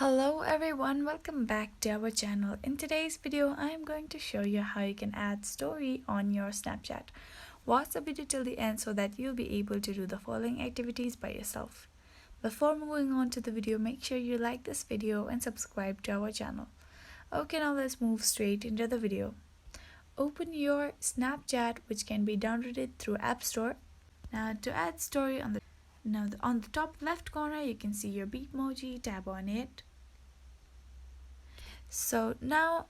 Hello everyone, welcome back to our channel. In today's video, I am going to show you how you can add story on your Snapchat. Watch the video till the end so that you'll be able to do the following activities by yourself. Before moving on to the video, make sure you like this video and subscribe to our channel. Okay, now let's move straight into the video. Open your Snapchat, which can be downloaded through App Store. Now to add story on the top left corner, you can see your Bitmoji. Tap on it. So now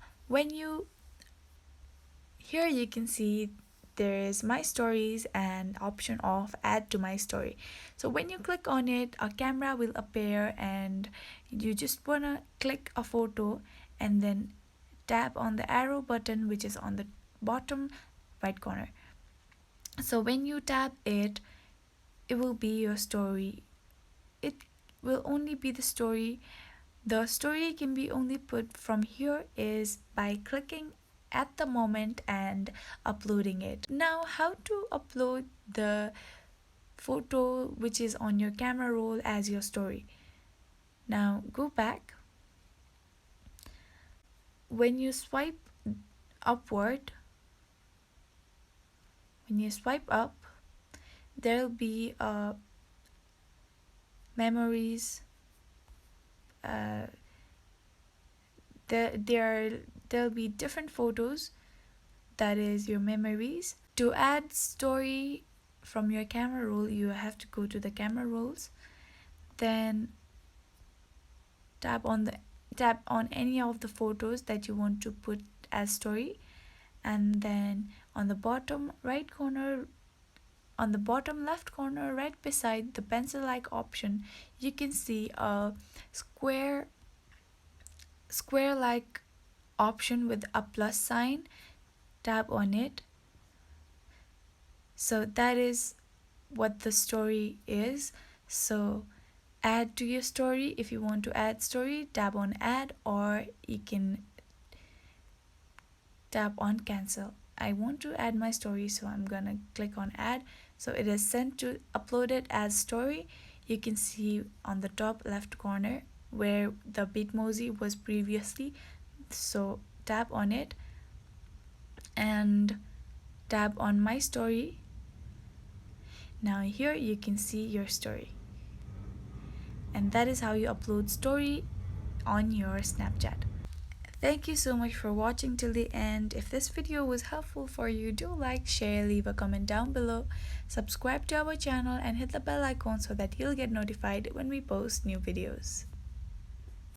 here you can see there is my stories and option of add to my story. So when you click on it, a camera will appear and you just wanna click a photo and then tap on the arrow button, which is on the bottom right corner. So when you tap it, it will be your story. It will only be the story. The story can be only put from here is by clicking at the moment and uploading it. Now how to upload the photo which is on your camera roll as your story. Now go back. When you swipe upward, up, there'll be memories. There'll be different photos, that is your memories. To add story from your camera roll, you have to go to the camera rolls, then tap on any of the photos that you want to put as story, and then on the bottom left corner right beside the pencil like option, you can see a square like option with a plus sign. Tap on it. So that is what the story is. So add to your story. If you want to add story, tap on add, or you can tap on cancel. I want to add my story, so I'm gonna click on add. So it is sent to upload it as story. You can see on the top left corner where the Bitmoji was previously. So tap on it and tap on my story. Now here you can see your story, and that is how you upload story on your Snapchat. Thank you so much for watching till the end. If this video was helpful for you, do like, share, leave a comment down below, subscribe to our channel and hit the bell icon so that you'll get notified when we post new videos.